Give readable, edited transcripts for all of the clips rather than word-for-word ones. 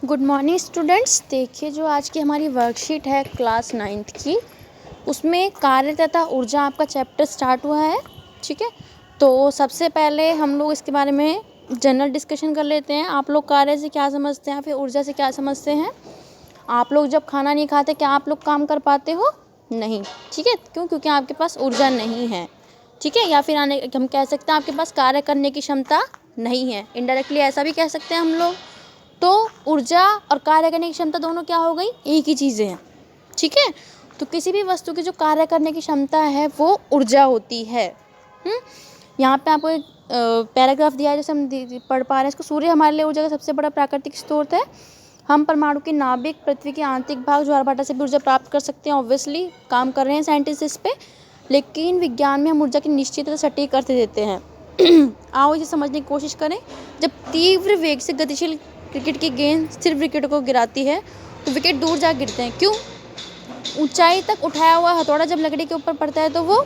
Good morning students. देखिए, जो आज की हमारी वर्कशीट है क्लास 9th की, उसमें कार्य तथा ऊर्जा आपका चैप्टर स्टार्ट हुआ है। ठीक है, तो सबसे पहले हम लोग इसके बारे में जनरल डिस्कशन कर लेते हैं। आप लोग कार्य से क्या समझते हैं, फिर ऊर्जा से क्या समझते हैं। आप लोग जब खाना नहीं खाते, क्या आप लोग काम कर पाते हो? नहीं। ठीक है, क्यों? क्योंकि आपके पास ऊर्जा नहीं है। ठीक है, या फिर हम कह सकते हैं आपके पास कार्य करने की क्षमता नहीं है। इनडायरेक्टली ऐसा भी कह सकते हैं हम लोग। तो ऊर्जा और कार्य करने की क्षमता दोनों क्या हो गई? एक ही चीज़ें हैं। ठीक है, तो किसी भी वस्तु की जो कार्य करने की क्षमता है वो ऊर्जा होती है। यहाँ पे आपको एक पैराग्राफ दिया है, जैसे हम पढ़ पा रहे हैं इसको। सूर्य हमारे लिए ऊर्जा का सबसे बड़ा प्राकृतिक स्रोत है। हम परमाणु की नाभिक, पृथ्वी के आंतरिक भाग, ज्वारभाटा से भी ऊर्जा प्राप्त कर सकते हैं। ऑब्वियसली काम कर रहे हैं साइंटिस्ट इस पे, लेकिन विज्ञान में हम ऊर्जा की निश्चित तथा सटीक अर्थ देते हैं। आओ इसे समझने की कोशिश करें। जब तीव्र वेग से गतिशील क्रिकेट की गेंद सिर्फ विकेट को गिराती है तो विकेट दूर जा गिरते हैं। क्यों? ऊंचाई तक उठाया हुआ हथौड़ा जब लकड़ी के ऊपर पड़ता है तो वो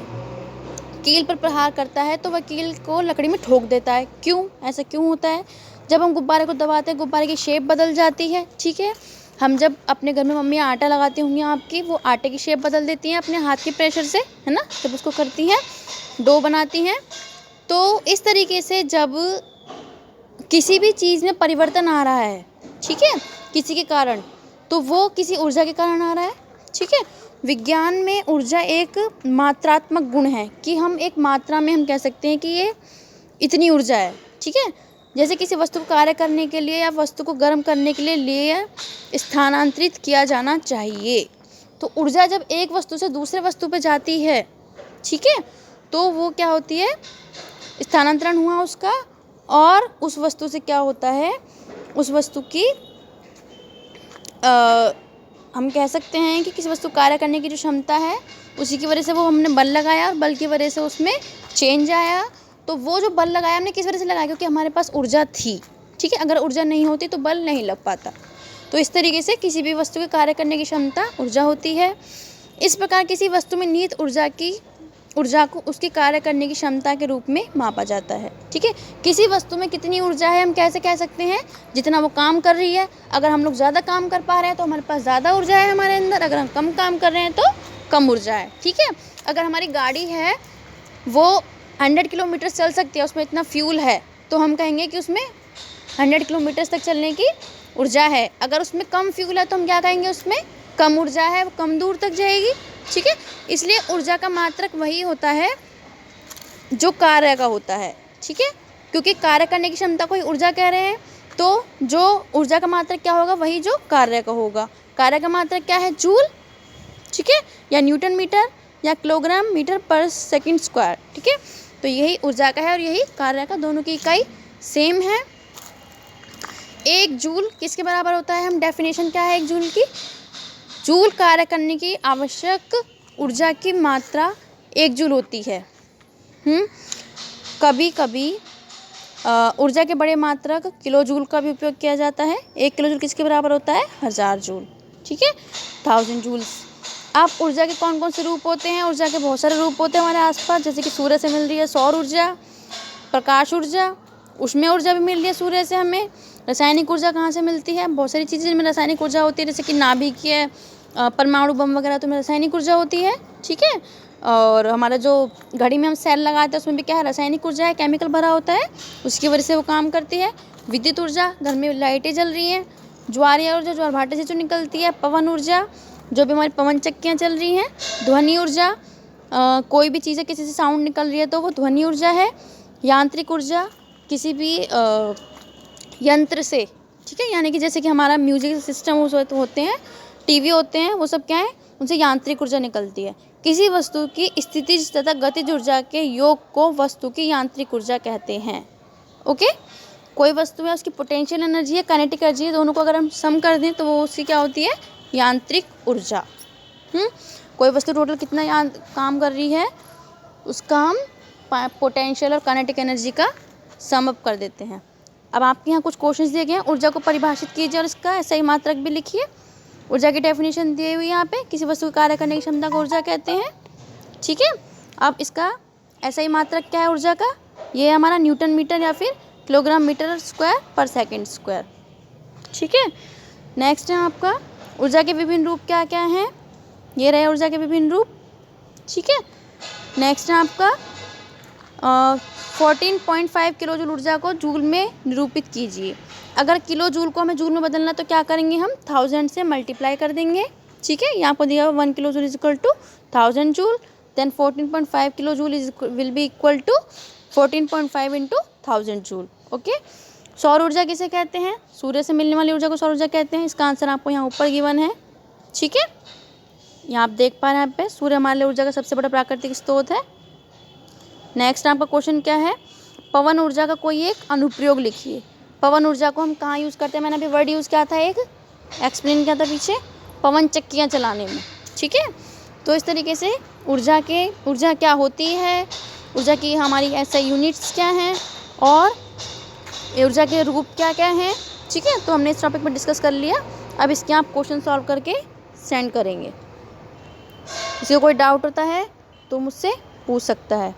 कील पर प्रहार करता है, तो वह कील को लकड़ी में ठोक देता है। क्यों? ऐसा क्यों होता है? जब हम गुब्बारे को दबाते हैं, गुब्बारे की शेप बदल जाती है। ठीक है, हम जब अपने घर में मम्मी आटा लगाती होंगी आपकी, वो आटे की शेप बदल देती हैं अपने हाथ के प्रेशर से, है ना, जब उसको करती हैं, डो बनाती हैं। तो इस तरीके से जब किसी भी चीज़ में परिवर्तन आ रहा है, ठीक है, किसी के कारण, तो वो किसी ऊर्जा के कारण आ रहा है। ठीक है, विज्ञान में ऊर्जा एक मात्रात्मक गुण है कि हम एक मात्रा में हम कह सकते हैं कि ये इतनी ऊर्जा है। ठीक है, जैसे किसी वस्तु को कार्य करने के लिए या वस्तु को गर्म करने के लिए स्थानांतरित किया जाना चाहिए। तो ऊर्जा जब एक वस्तु से दूसरे वस्तु पे जाती है, ठीक है, तो वो क्या होती है? स्थानांतरण हुआ उसका, और उस वस्तु से क्या होता है? उस वस्तु की हम कह सकते हैं कि किसी वस्तु कार्य करने की जो क्षमता है, उसी की वजह से वो हमने बल लगाया, और बल की वजह से उसमें चेंज आया। तो वो जो बल लगाया हमने किस वजह से लगाया? क्योंकि हमारे पास ऊर्जा थी। ठीक है, अगर ऊर्जा नहीं होती तो बल नहीं लग पाता। तो इस तरीके से किसी भी वस्तु के कार्य करने की क्षमता ऊर्जा होती है। इस प्रकार किसी वस्तु में निहित ऊर्जा को उसकी कार्य करने की क्षमता के रूप में मापा जाता है। ठीक है, किसी वस्तु में कितनी ऊर्जा है हम कैसे कह सकते हैं? जितना वो काम कर रही है। अगर हम लोग ज़्यादा काम कर पा रहे हैं तो हमारे पास ज़्यादा ऊर्जा है हमारे अंदर, अगर हम कम काम कर रहे हैं तो कम ऊर्जा है। ठीक है, अगर हमारी गाड़ी है वो 100 किलोमीटर चल सकती है, उसमें इतना फ्यूल है, तो हम कहेंगे कि उसमें 100 किलोमीटर तक चलने की ऊर्जा है। अगर उसमें कम फ्यूल है तो हम क्या कहेंगे? उसमें कम ऊर्जा है, वो कम दूर तक जाएगी। ठीक है, इसलिए ऊर्जा का मात्रक वही होता है जो कार्य का होता है। ठीक है, क्योंकि कार्य करने की क्षमता को ही ऊर्जा कह रहे हैं, तो जो ऊर्जा का मात्रक क्या होगा? वही जो कार्य का होगा। कार्य का मात्रक क्या है? जूल। ठीक है, या न्यूटन मीटर, या किलोग्राम मीटर पर सेकंड स्क्वायर। ठीक है, तो यही ऊर्जा का है और यही कार्य का, दोनों की इकाई सेम है। एक जूल किसके बराबर होता है? हम डेफिनेशन क्या है एक जूल की? जूल कार्य करने की आवश्यक ऊर्जा की मात्रा 1 जूल होती है। कभी कभी ऊर्जा के बड़े मात्रक किलो जूल का भी उपयोग किया जाता है। 1 किलो जूल किसके बराबर होता है? 1000 जूल। ठीक है, 1000 जूल्स। अब ऊर्जा के कौन कौन से रूप होते हैं? ऊर्जा के बहुत सारे रूप होते हैं हमारे आसपास, जैसे कि सूर्य से मिल रही है सौर ऊर्जा, प्रकाश ऊर्जा, ऊष्मीय ऊर्जा भी मिल रही है सूर्य से हमें। रासायनिक ऊर्जा कहाँ से मिलती है? बहुत सारी चीज़ें जिनमें रासायनिक ऊर्जा होती है, जैसे कि नाभिकीय परमाणु बम वगैरह, तो में रासायनिक ऊर्जा होती है। ठीक है, और हमारा जो घड़ी में हम सेल लगाते हैं उसमें भी क्या है? रासायनिक ऊर्जा है, केमिकल भरा होता है, उसकी वजह से वो काम करती है। विद्युत ऊर्जा, घर में लाइटें जल रही हैं। ज्वारीय ऊर्जा, ज्वारभाटे से जो निकलती है। पवन ऊर्जा, जो भी हमारी पवन चक्कियाँ चल रही हैं। ध्वनि ऊर्जा, कोई भी चीज़ें किसी से साउंड निकल रही है तो वो ध्वनि ऊर्जा है। यांत्रिक ऊर्जा, किसी भी यंत्र से, ठीक है, यानी कि जैसे कि हमारा म्यूजिक सिस्टम होते हैं, टीवी होते हैं, वो सब क्या है? उनसे यांत्रिक ऊर्जा निकलती है। किसी वस्तु की स्थितिज तथा गतिज ऊर्जा के योग को वस्तु की यांत्रिक ऊर्जा कहते हैं। ओके, कोई वस्तु है उसकी पोटेंशियल एनर्जी है, काइनेटिक एनर्जी है, दोनों को अगर हम सम कर दें तो वो उसकी क्या होती है? यांत्रिक ऊर्जा। कोई वस्तु टोटल कितना काम कर रही है, उसका हम पोटेंशियल और काइनेटिक एनर्जी का सम अप कर देते हैं। अब आपके यहाँ कुछ क्वेश्चंस दिए गए हैं, ऊर्जा को परिभाषित कीजिए और इसका सही मात्रक भी लिखिए। ऊर्जा की डेफिनेशन दी हुई है यहाँ पे, किसी वस्तु के कार्य करने की क्षमता को ऊर्जा कहते हैं। ठीक है, अब इसका SI मात्रक क्या है ऊर्जा का? ये है हमारा न्यूटन मीटर या फिर किलोग्राम मीटर स्क्वायर पर सेकंड स्क्वायर। ठीक है, नेक्स्ट है आपका ऊर्जा के विभिन्न रूप क्या क्या हैं, ये रहे ऊर्जा के विभिन्न रूप, ठीक है। नेक्स्ट है आपका 14.5 किलो जूल ऊर्जा को जूल में निरूपित कीजिए। अगर किलो जूल को हमें जूल में बदलना तो क्या करेंगे, हम 1000 से मल्टीप्लाई कर देंगे, ठीक है। यहाँ पर दिया हुआ 1 kilo joule is equal to 1000 joule, then 14.5 kilo joule will be equal to 14.5 into 1000 joule, okay. सौर ऊर्जा किसे कहते हैं, सूर्य से मिलने वाली ऊर्जा को सौर ऊर्जा कहते हैं। इसका आंसर आपको यहाँ ऊपर गिवन है, ठीक है। यहाँ आप देख पा रहे हैं, यहाँ पे सूर्य हमारे लिए ऊर्जा का सबसे बड़ा प्राकृतिक स्रोत है। नेक्स्ट आपका क्वेश्चन क्या है, पवन ऊर्जा का कोई एक अनुप्रयोग लिखिए। पवन ऊर्जा को हम कहाँ यूज़ करते हैं, मैंने अभी वर्ड यूज़ किया था, एक एक्सप्लेन किया था पीछे, पवन चक्कियाँ चलाने में, ठीक है। तो इस तरीके से ऊर्जा क्या होती है, ऊर्जा की हमारी ऐसे यूनिट्स क्या हैं और ऊर्जा के रूप क्या क्या हैं, ठीक है। तो हमने इस टॉपिक पर डिस्कस कर लिया। अब इसके आप क्वेश्चन सॉल्व करके सेंड करेंगे। किसी को कोई डाउट होता है तो मुझसे पूछ सकता है।